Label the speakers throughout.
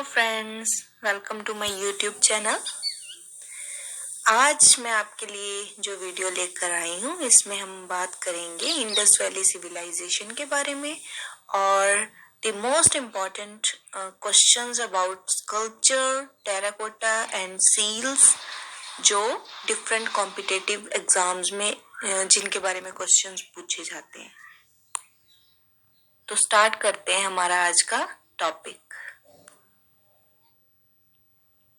Speaker 1: Friends, welcome to my YouTube channel. आज मैं आपके लिए जो वीडियो लेकर आई हूँ इसमें हम बात करेंगे इंडस वैली सिविलाइजेशन के बारे में और the most important questions about sculpture, terracotta and seals जो डिफरेंट कॉम्पिटिटिव एग्जाम्स में जिनके बारे में क्वेश्चंस पूछे जाते हैं। तो स्टार्ट करते हैं हमारा आज का topic.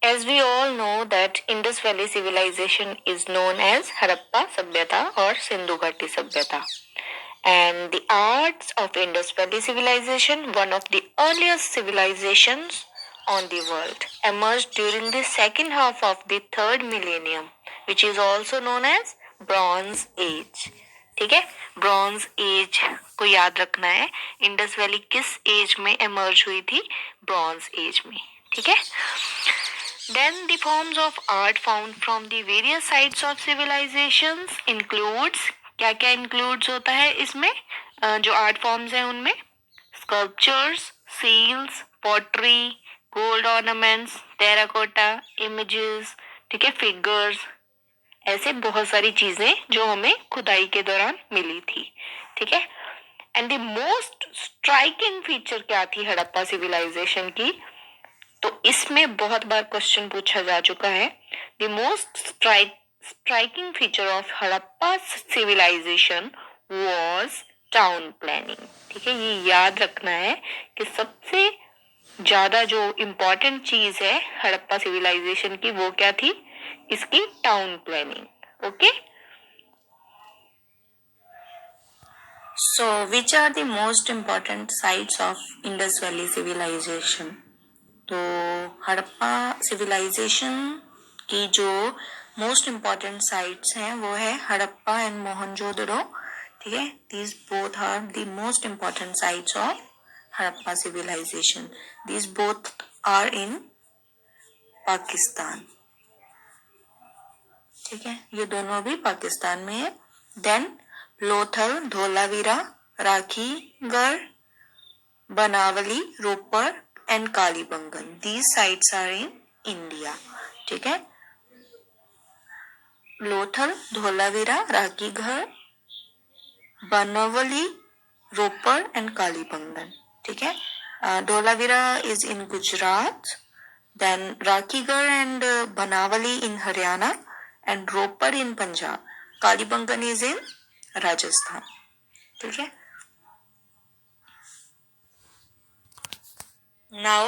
Speaker 1: As we all know that Indus Valley civilization is known as Harappa Sabhyata or Sindhu Ghati Sabhyata. And the arts of Indus Valley civilization, one of the earliest civilizations on the world, emerged during the second half of the third millennium, which is also known as Bronze Age. ठीक है, bronze age को याद रखना है। Indus valley किस as में emerge हुई थी? ब्रॉन्ज एज में। ठीक है। Then the forms of art found from the various sites of civilizations includes, क्या क्या includes होता है इसमें? जो आर्ट फॉर्म्स हैं उनमें sculptures, seals, pottery, gold ornaments, terracotta, images, ठीक है, फिगर्स, ऐसे बहुत सारी चीजें जो हमें खुदाई के दौरान मिली थी। ठीक है। And the most striking feature क्या थी हड़प्पा सिविलाइजेशन की? तो इसमें बहुत बार क्वेश्चन पूछा जा चुका है। The most striking feature of Harappa civilization was town planning. ठीक है, ये याद रखना है कि सबसे ज्यादा जो इम्पोर्टेंट चीज है हड़प्पा सिविलाइजेशन की वो क्या थी? इसकी town planning. Okay, so which are the most important sites of Indus valley civilization? तो हड़प्पा सिविलाइजेशन की जो मोस्ट इम्पॉर्टेंट साइट्स हैं वो है हड़प्पा एंड मोहनजोदड़ो। ठीक है, these both are the most important sites of Harappa civilisation. These both are in Pakistan. ठीक है, ये दोनों भी पाकिस्तान में है। Then Lothal, Dholavira, Rakhigarh, Banawali, Ropar and Kalibangan, these sites are in India. ठीक है, लोथल, धोलावीरा, राखीगढ़, बनावली, रोपड़ एंड कालीबंगन। ठीक है, Dholavira is in Gujarat, then Rakhigarh and Banawali in Haryana and Ropar in Punjab, Kalibangan is in Rajasthan. ठीक है, now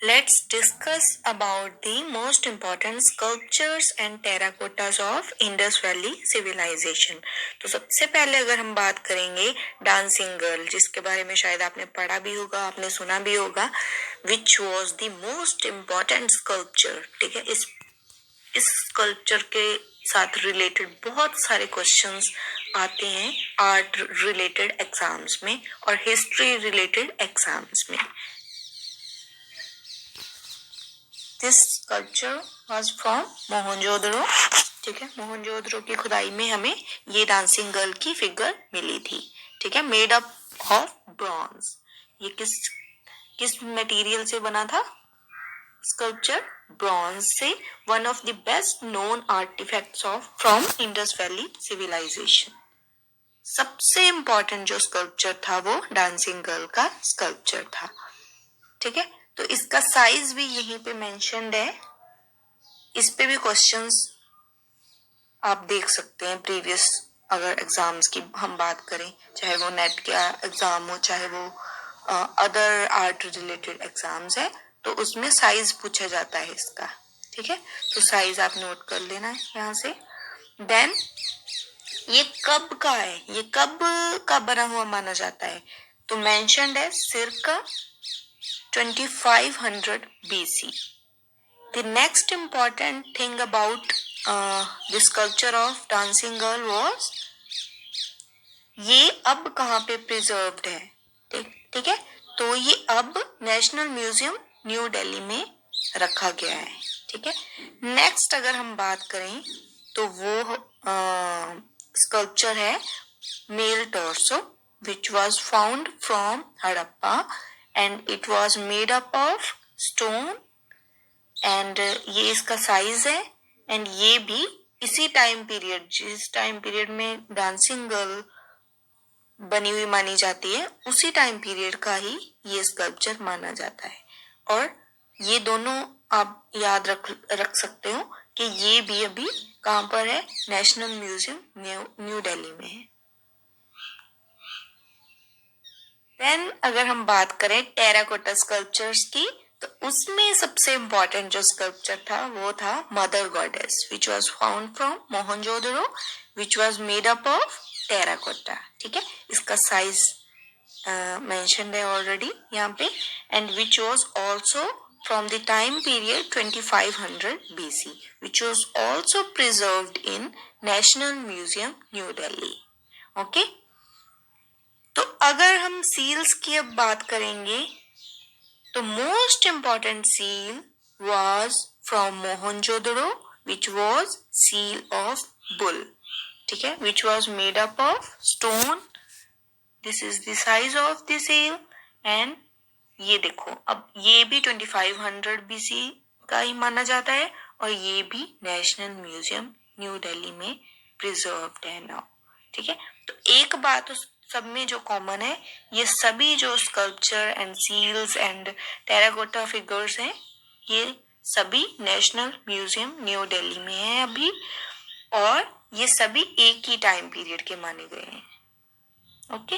Speaker 1: let's discuss about the most important sculptures and terracottas of Indus Valley civilization. तो सबसे पहले अगर हम बात करेंगे डांसिंग गर्ल, जिसके बारे में शायद आपने पढ़ा भी होगा, आपने सुना भी होगा, which was the most important sculpture. ठीक है, इस स्कल्पचर के साथ रिलेटेड बहुत सारे क्वेश्चंस आते हैं आर्ट रिलेटेड एग्जाम्स में और हिस्ट्री रिलेटेड एग्जाम्स में। This sculpture was from Mohenjodaro. ठीक है, मोहनजोदड़ो की खुदाई में हमें ये डांसिंग गर्ल की फिगर मिली थी। ठीक है, मेड अप ऑफ ब्रॉन्ज। ये किस मटेरियल से बना था स्कल्पचर? ब्रॉन्ज से। One of the best known artifacts of from Indus valley civilization. सबसे इंपॉर्टेंट जो स्कल्पचर था वो डांसिंग गर्ल का स्कल्पचर था। ठीक है, तो इसका साइज भी यहीं पे मेंशन्ड है। इस पे भी क्वेश्चंस आप देख सकते हैं प्रीवियस, अगर एग्जाम्स की हम बात करें, चाहे वो नेट का एग्जाम हो, चाहे वो अदर आर्ट रिलेटेड एग्जाम्स है, तो उसमें साइज पूछा जाता है इसका। ठीक है, तो साइज आप नोट कर लेना है यहाँ से। देन ये कब का है, ये कब का बना हुआ माना जाता है? तो मेंशन्ड है circa 2500 BC. The next important thing about the sculpture of dancing girl was ये अब कहाँ पे प्रिजर्व्ड है? ठीक है, तो ये अब नेशनल म्यूजियम न्यू दिल्ली में रखा गया है। ठीक है, नेक्स्ट अगर हम बात करें तो वो स्कल्पचर है male torso, which was found from Harappa and it was made up of stone and ये इसका साइज है एंड ये भी इसी टाइम पीरियड, जिस टाइम पीरियड में डांसिंग गर्ल बनी हुई मानी जाती है, उसी टाइम पीरियड का ही ये स्कल्पचर माना जाता है। और ये दोनों आप याद रख सकते हो कि ये भी अभी कहाँ पर है, नेशनल म्यूजियम न्यू दिल्ली में है। देन अगर हम बात करें टेराकोटा स्कल्पचर्स की, तो उसमें सबसे इम्पोर्टेंट जो स्कल्पचर था वो था mother goddess, which was found from Mohenjodaro, which was made up of terracotta. ठीक है, इसका साइज मेंशन्ड है ऑलरेडी यहाँ पे, and which was also from the time period 2500 BC, which was also preserved in National Museum, New Delhi. Okay? तो अगर हम seals की अब बात करेंगे, तो most important seal was from Mohenjo-daro, which was seal of bull. ठीक है, which was made up of stone. This is the size of the seal and ये देखो, अब ये भी 2500 BC का ही माना जाता है और ये भी नेशनल म्यूजियम न्यू दिल्ली में प्रिजर्व्ड है नाउ। ठीक है, तो एक बात सब में जो कॉमन है, ये सभी जो sculpture and seals and terracotta figures हैं, ये सभी नेशनल म्यूजियम न्यू दिल्ली में है अभी, और ये सभी एक ही टाइम पीरियड के माने गए हैं। ओके।